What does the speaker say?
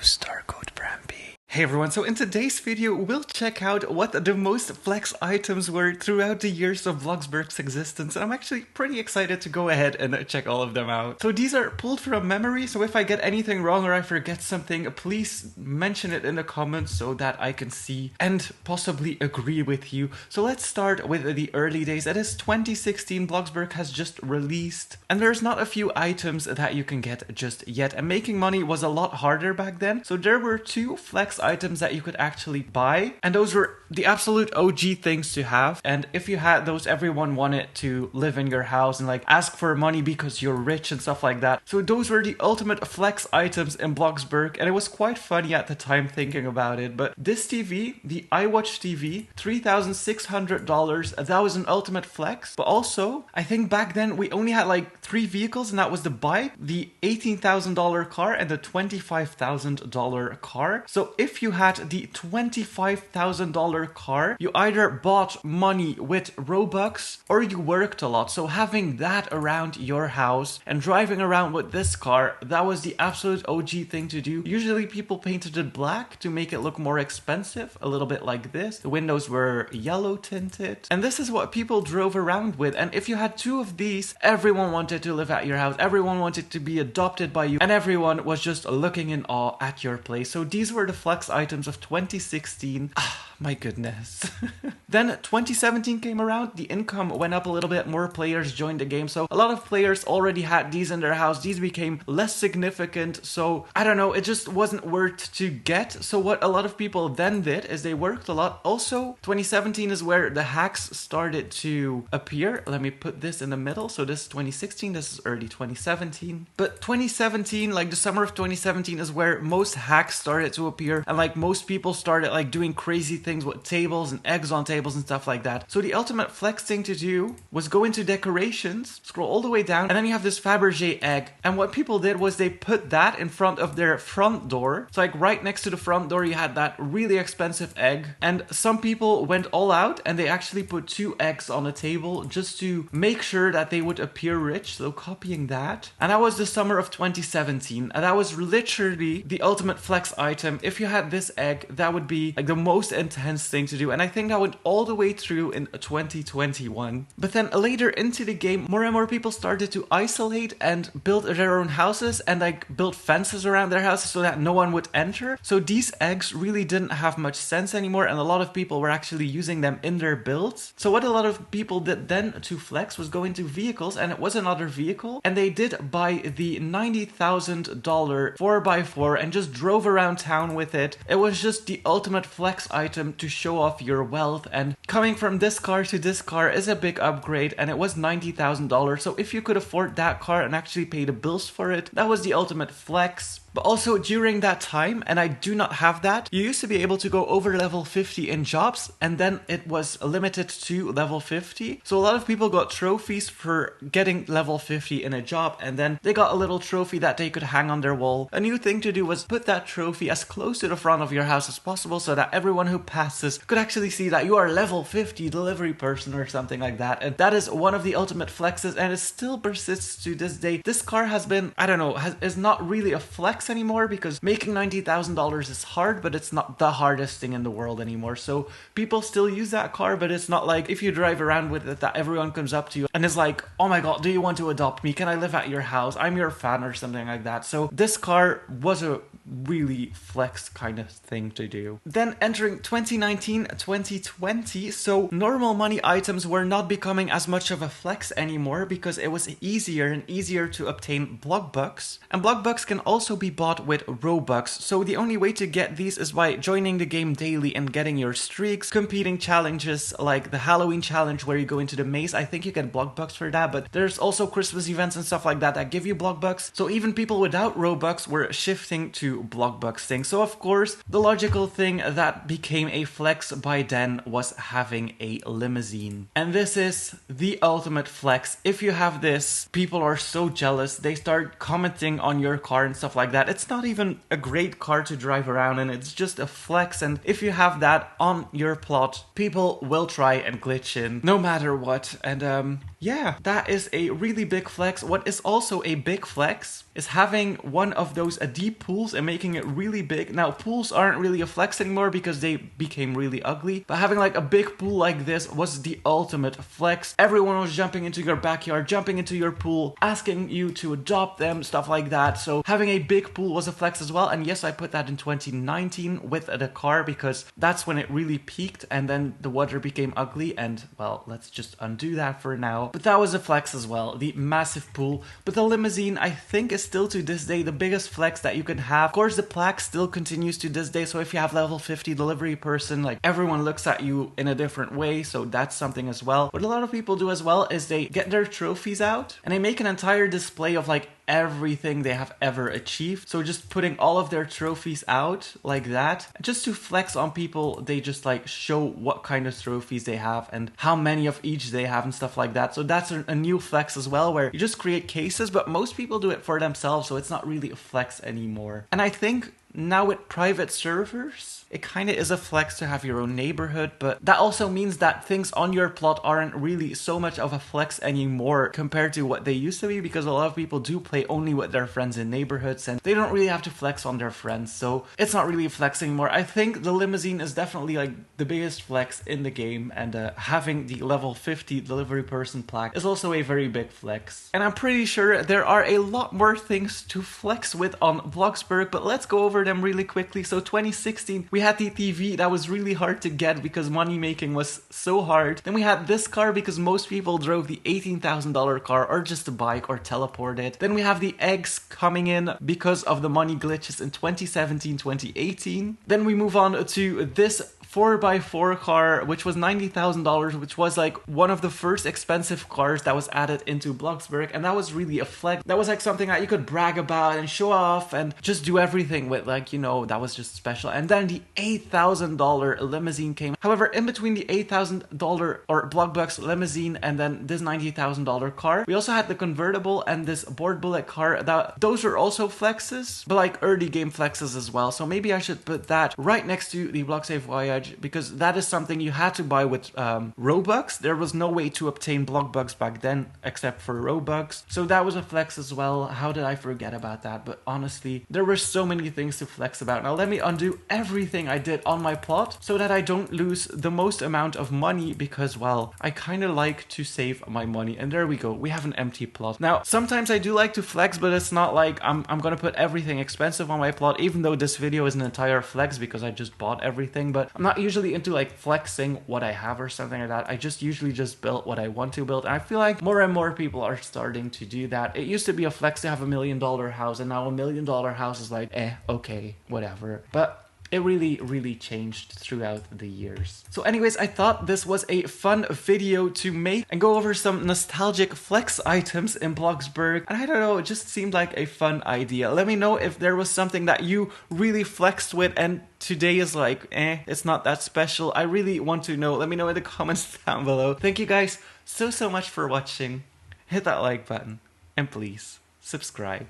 use star code BramP. Hey everyone, so in today's video, we'll check out what the most flex items were throughout the years of Bloxburg's existence, and I'm actually pretty excited to go ahead and check all of them out. So these are pulled from memory, so if I get anything wrong or I forget something, please mention it in the comments so that I can see and possibly agree with you. So let's start with the early days. It is 2016, Bloxburg has just released, and there's not a few items that you can get just yet, and making money was a lot harder back then, so there were two flex items that you could actually buy, and those were the absolute OG things to have. And if you had those, everyone wanted to live in your house and like ask for money because you're rich and stuff like that. So those were the ultimate flex items in Bloxburg, and it was quite funny at the time thinking about it. But this TV, the iWatch TV, $3,600, that was an ultimate flex. But also, I think back then we only had like 3 vehicles, and that was the bike, the $18,000 car, and the $25,000 car. So if you had the $25,000 car, you either bought money with Robux or you worked a lot. So having that around your house and driving around with this car, that was the absolute OG thing to do. Usually people painted it black to make it look more expensive, a little bit like this. The windows were yellow tinted, and this is what people drove around with. And if you had 2 of these, everyone wanted to live at your house, everyone wanted to be adopted by you, and everyone was just looking in awe at your place. So these were the flex items of 2016. My goodness. Then 2017 came around, the income went up a little bit, more players joined the game, so a lot of players already had these in their house. These became less significant, so I don't know, it just wasn't worth to get. So what a lot of people then did is they worked a lot. Also, 2017 is where the hacks started to appear. Let me put this in the middle. So this is 2016, this is early 2017. But 2017, like the summer of 2017, is where most hacks started to appear, and like most people started like doing crazy things with tables and eggs on tables and stuff like that. So the ultimate flex thing to do was go into decorations, scroll all the way down, and then you have this Fabergé egg. And what people did was they put that in front of their front door. So like right next to the front door, you had that really expensive egg. And some people went all out and they actually put 2 eggs on a table just to make sure that they would appear rich. So copying that. And that was the summer of 2017. And that was literally the ultimate flex item. If you had this egg, that would be like the most intense thing to do, and I think that went all the way through in 2021. But then later into the game, more and more people started to isolate and build their own houses and like build fences around their houses so that no one would enter. So these eggs really didn't have much sense anymore, and a lot of people were actually using them in their builds. So what a lot of people did then to flex was go into vehicles, and it was another vehicle, and they did buy the $90,000 4x4 and just drove around town with it. It was just the ultimate flex item to show off your wealth, and coming from this car to this car is a big upgrade, and it was $90,000. So if you could afford that car and actually pay the bills for it, that was the ultimate flex. But also during that time, and I do not have that, you used to be able to go over level 50 in jobs, and then it was limited to level 50. So a lot of people got trophies for getting level 50 in a job, and then they got a little trophy that they could hang on their wall. A new thing to do was put that trophy as close to the front of your house as possible so that everyone who passes could actually see that you are level 50 delivery person or something like that. And that is one of the ultimate flexes, and it still persists to this day. This car has been, I don't know, is not really a flex anymore, because making $90,000 is hard, but it's not the hardest thing in the world anymore. So people still use that car, but it's not like if you drive around with it that everyone comes up to you and is like, oh my god, do you want to adopt me? Can I live at your house? I'm your fan or something like that. So this car was a really flex kind of thing to do. Then entering 2019, 2020, so normal money items were not becoming as much of a flex anymore because it was easier and easier to obtain block bucks. And block bucks can also be bought with Robux, so the only way to get these is by joining the game daily and getting your streaks, competing challenges like the Halloween challenge where you go into the maze. I think you get block bucks for that, but there's also Christmas events and stuff like that that give you block bucks. So even people without Robux were shifting to block bucks thing. So of course, the logical thing that became a flex by then was having a limousine. And this is the ultimate flex. If you have this, people are so jealous. They start commenting on your car and stuff like that. It's not even a great car to drive around in. It's just a flex. And if you have that on your plot, people will try and glitch in no matter what. And Yeah, that is a really big flex. What is also a big flex is having one of those deep pools and making it really big. Now, pools aren't really a flex anymore because they became really ugly, but having like a big pool like this was the ultimate flex. Everyone was jumping into your backyard, jumping into your pool, asking you to adopt them, stuff like that. So having a big pool was a flex as well. And yes, I put that in 2019 with the car because that's when it really peaked, and then the water became ugly, and well, let's just undo that for now. But that was a flex as well, the massive pool. But the limousine, I think, is still to this day the biggest flex that you can have. Of course, the plaque still continues to this day, so if you have level 50 delivery person, like, everyone looks at you in a different way, so that's something as well. What a lot of people do as well is they get their trophies out and they make an entire display of like everything they have ever achieved. So just putting all of their trophies out like that, just to flex on people. They just like show what kind of trophies they have and how many of each they have and stuff like that. So that's a new flex as well, where you just create cases, but most people do it for themselves, so it's not really a flex anymore. And I think now with private servers, it kind of is a flex to have your own neighborhood, but that also means that things on your plot aren't really so much of a flex anymore compared to what they used to be, because a lot of people do play only with their friends in neighborhoods and they don't really have to flex on their friends, so it's not really a flex anymore. I think the limousine is definitely like the biggest flex in the game, and having the level 50 delivery person plaque is also a very big flex. And I'm pretty sure there are a lot more things to flex with on Bloxburg, but let's go over them really quickly. So 2016, we had the TV that was really hard to get because money making was so hard. Then we had this car because most people drove the $18,000 car or just a bike or teleported. Then we have the eggs coming in because of the money glitches in 2017, 2018. Then we move on to this 4x4 car, which was $90,000, which was like one of the first expensive cars that was added into Bloxburg, and that was really a flex. That was like something that you could brag about and show off and just do everything with, like, you know, that was just special. And then the $8,000 limousine came. However, in between the $8,000 or Bloxburg limousine and then this $90,000 car, we also had the convertible and this board bullet car. Those are also flexes, but like early game flexes as well. So maybe I should put that right next to the Block Safe Voyage, because that is something you had to buy with Robux. There was no way to obtain Bloxbugs back then except for Robux. So that was a flex as well. How did I forget about that? But honestly, there were so many things to flex about. Now let me undo everything I did on my plot so that I don't lose the most amount of money, because, well, I kind of like to save my money. And there we go. We have an empty plot. Now, sometimes I do like to flex, but it's not like I'm going to put everything expensive on my plot, even though this video is an entire flex because I just bought everything. But I'm not usually into like flexing what I have or something like that. I just usually just build what I want to build, and I feel like more and more people are starting to do that. It used to be a flex to have $1 million house, and now $1 million house is like, okay, whatever. But it really changed throughout the years. So anyways, I thought this was a fun video to make and go over some nostalgic flex items in Bloxburg. And I don't know, it just seemed like a fun idea. Let me know if there was something that you really flexed with and today is like, it's not that special. I really want to know. Let me know in the comments down below. Thank you guys so much for watching. Hit that like button and please subscribe.